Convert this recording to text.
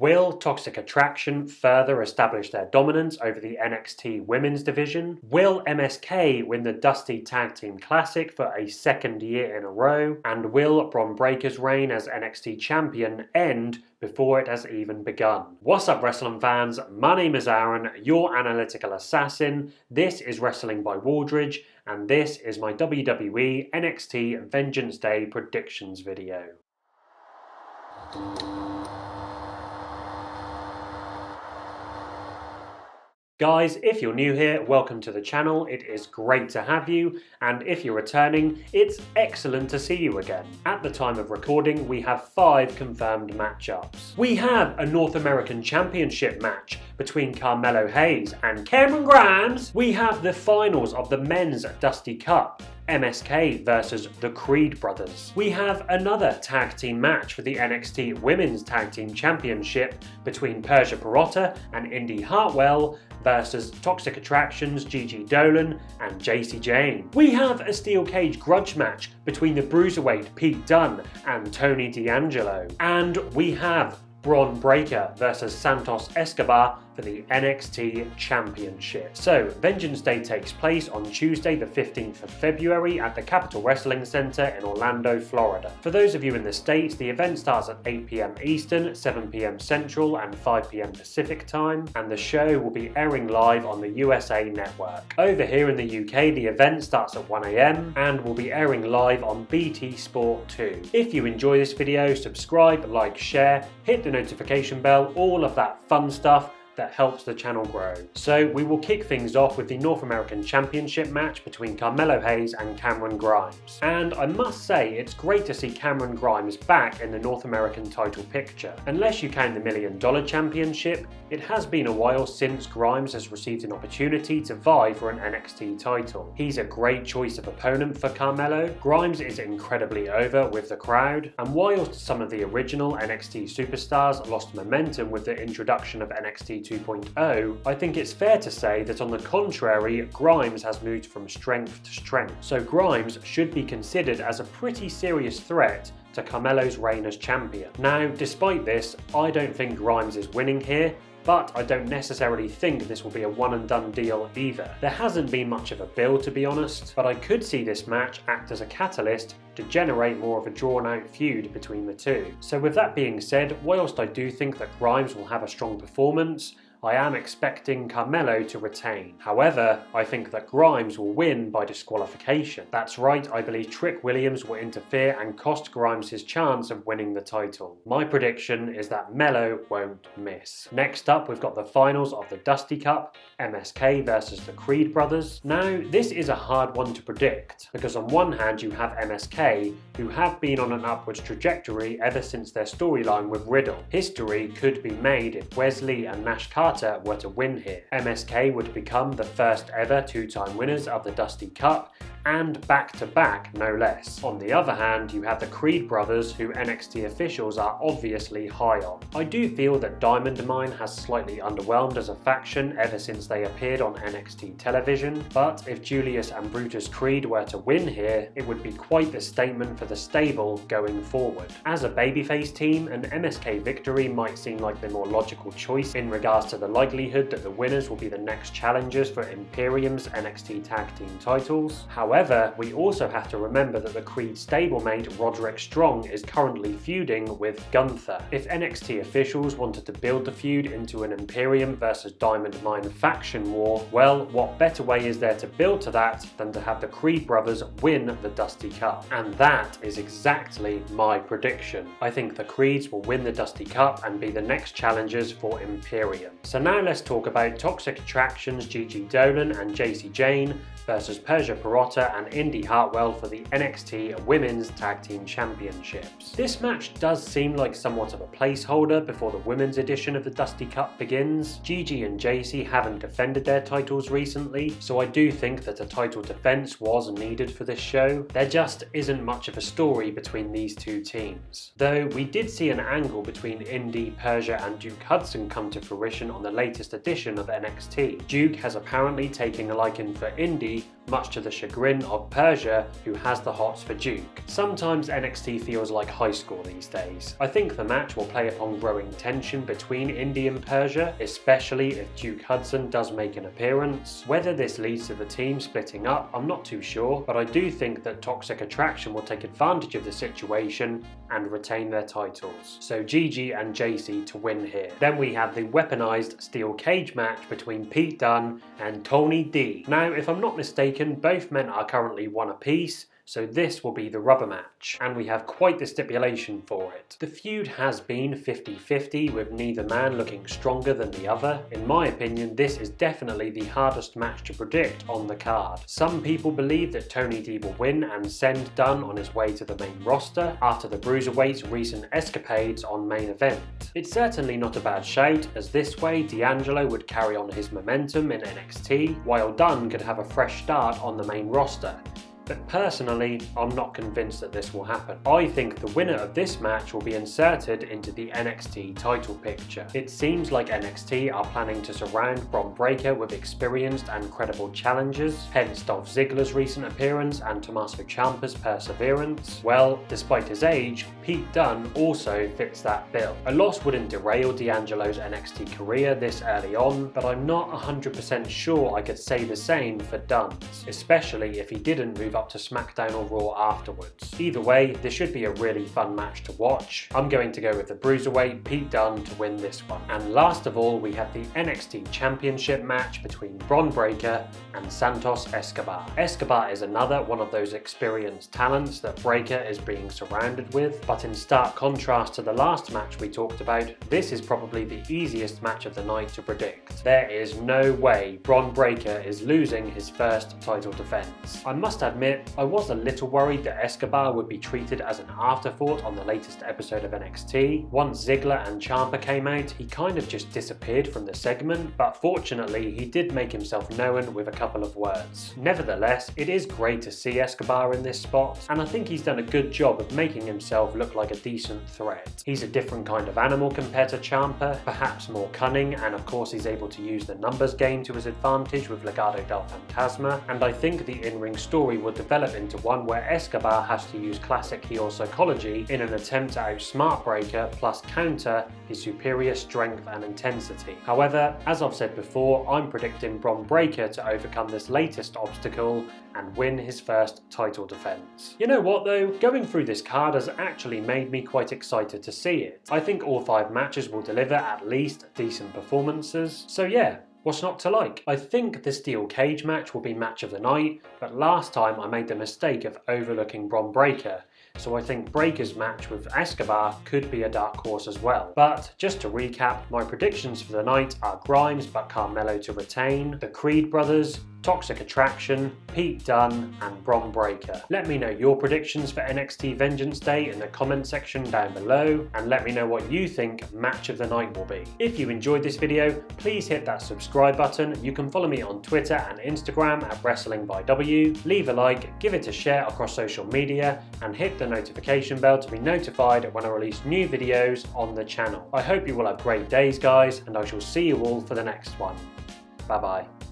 Will Toxic Attraction further establish their dominance over the NXT Women's division? Will MSK win the Dusty Tag Team Classic for a second year in a row? And will Bron Breakker's reign as NXT Champion end before it has even begun? What's up, wrestling fans? My name is Aaron, your analytical assassin. This is Wrestling by Wooldridge, and this is my WWE NXT Vengeance Day predictions video. Guys, if you're new here, welcome to the channel. It is great to have you, and if you're returning, it's excellent to see you again. At the time of recording, we have 5 confirmed matchups. We have a North American Championship match between Carmelo Hayes and Cameron Grimes. We have the finals of the Men's Dusty Cup, MSK versus the Creed brothers. We have another tag team match for the NXT Women's Tag Team Championship between Persia Pirotta and Indy Hartwell versus Toxic Attraction's Gigi Dolan and Jacy Jayne. We have a steel cage grudge match between the Bruiserweight Pete Dunne and Tony D'Angelo. And we have Bron Breakker versus Santos Escobar for the NXT Championship. So, Vengeance Day takes place on Tuesday the 15th of February at the Capitol Wrestling Center in Orlando, Florida. For those of you in the States, the event starts at 8 p.m. Eastern, 7 p.m. Central and 5 p.m. Pacific time, and the show will be airing live on the USA Network. Over here in the UK, the event starts at 1 a.m. and will be airing live on BT Sport 2. If you enjoy this video, subscribe, like, share, hit the notification bell, all of that fun stuff that helps the channel grow. So we will kick things off with the North American Championship match between Carmelo Hayes and Cameron Grimes. And I must say, it's great to see Cameron Grimes back in the North American title picture. Unless you count the $1 Million Championship, it has been a while since Grimes has received an opportunity to vie for an NXT title. He's a great choice of opponent for Carmelo. Grimes is incredibly over with the crowd, and whilst some of the original NXT superstars lost momentum with the introduction of NXT 2.0, I think it's fair to say that on the contrary, Grimes has moved from strength to strength. So Grimes should be considered as a pretty serious threat to Carmelo's reign as champion. Now, despite this, I don't think Grimes is winning here, but I don't necessarily think this will be a one and done deal either. There hasn't been much of a build, to be honest, but I could see this match act as a catalyst to generate more of a drawn out feud between the two. So with that being said, whilst I do think that Grimes will have a strong performance, I am expecting Carmelo to retain. However, I think that Grimes will win by disqualification. That's right, I believe Trick Williams will interfere and cost Grimes his chance of winning the title. My prediction is that Melo won't miss. Next up, we've got the finals of the Dusty Cup, MSK versus the Creed brothers. Now, this is a hard one to predict, because on one hand you have MSK, who have been on an upwards trajectory ever since their storyline with Riddle. History could be made if Wesley and Nash Carter were to win here. MSK would become the first ever 2-time winners of the Dusty Cup, and back-to-back no less. On the other hand, you have the Creed brothers, who NXT officials are obviously high on. I do feel that Diamond Mine has slightly underwhelmed as a faction ever since they appeared on NXT television, but if Julius and Brutus Creed were to win here, it would be quite the statement for the stable going forward. As a babyface team, an MSK victory might seem like the more logical choice in regards to the likelihood that the winners will be the next challengers for Imperium's NXT Tag Team titles. However, we also have to remember that the Creed stablemate Roderick Strong is currently feuding with Gunther. If NXT officials wanted to build the feud into an Imperium versus Diamond Mine faction war, well, what better way is there to build to that than to have the Creed brothers win the Dusty Cup? And that is exactly my prediction. I think the Creeds will win the Dusty Cup and be the next challengers for Imperium. So now let's talk about Toxic Attraction's Gigi Dolan and Jacy Jayne versus Persia Pirotta and Indy Hartwell for the NXT Women's Tag Team Championships. This match does seem like somewhat of a placeholder before the women's edition of the Dusty Cup begins. Gigi and Jacy haven't defended their titles recently, so I do think that a title defense was needed for this show. There just isn't much of a story between these two teams. Though we did see an angle between Indy, Persia and Duke Hudson come to fruition on the latest edition of NXT. Duke has apparently taken a liking for Indy much to the chagrin of Persia, who has the hots for Duke. Sometimes NXT feels like high school these days. I think the match will play upon growing tension between Indy and Persia, especially if Duke Hudson does make an appearance. Whether this leads to the team splitting up, I'm not too sure, but I do think that Toxic Attraction will take advantage of the situation and retain their titles. So Gigi and JC to win here. Then we have the Weaponized steel cage match between Pete Dunne and Tony D. Now, if I'm not mistaken, both men are currently one apiece, so this will be the rubber match, and we have quite the stipulation for it. The feud has been 50-50, with neither man looking stronger than the other. In my opinion, this is definitely the hardest match to predict on the card. Some people believe that Tony D will win and send Dunne on his way to the main roster after the Bruiserweight's recent escapades on main event. It's certainly not a bad shout, as this way D'Angelo would carry on his momentum in NXT, while Dunne could have a fresh start on the main roster. But personally, I'm not convinced that this will happen. I think the winner of this match will be inserted into the NXT title picture. It seems like NXT are planning to surround Bron Breakker with experienced and credible challengers, hence Dolph Ziggler's recent appearance and Tommaso Ciampa's perseverance. Well, despite his age, Pete Dunne also fits that bill. A loss wouldn't derail D'Angelo's NXT career this early on, but I'm not 100% sure I could say the same for Dunne's, especially if he didn't move up to SmackDown or Raw afterwards. Either way, this should be a really fun match to watch. I'm going to go with the Bruiserweight Pete Dunne to win this one. And last of all, we have the NXT Championship match between Bron Breakker and Santos Escobar. Escobar is another one of those experienced talents that Breakker is being surrounded with, but in stark contrast to the last match we talked about, this is probably the easiest match of the night to predict. There is no way Bron Breakker is losing his first title defense. I must admit, I was a little worried that Escobar would be treated as an afterthought on the latest episode of NXT. Once Ziggler and Ciampa came out, he kind of just disappeared from the segment, but fortunately he did make himself known with a couple of words. Nevertheless, it is great to see Escobar in this spot, and I think he's done a good job of making himself look like a decent threat. He's a different kind of animal compared to Ciampa, perhaps more cunning, and of course he's able to use the numbers game to his advantage with Legado del Fantasma, and I think the in-ring story will develop into one where Escobar has to use classic heel psychology in an attempt to outsmart Breakker plus counter his superior strength and intensity. However, as I've said before, I'm predicting Bron Breakker to overcome this latest obstacle and win his first title defense. You know what though, going through this card has actually made me quite excited to see it. I think all 5 matches will deliver at least decent performances, so yeah, what's not to like? I think the steel cage match will be match of the night, but last time I made the mistake of overlooking Bron Breakker, so I think Breakker's match with Escobar could be a dark horse as well. But just to recap, my predictions for the night are Grimes but Carmelo to retain, the Creed brothers, Toxic Attraction, Pete Dunne, and Bron Breakker. Let me know your predictions for NXT Vengeance Day in the comment section down below, and let me know what you think match of the night will be. If you enjoyed this video, please hit that subscribe button. You can follow me on Twitter and Instagram at WrestlingByW. Leave a like, give it a share across social media, and hit the notification bell to be notified when I release new videos on the channel. I hope you will have great days, guys, and I shall see you all for the next one. Bye bye.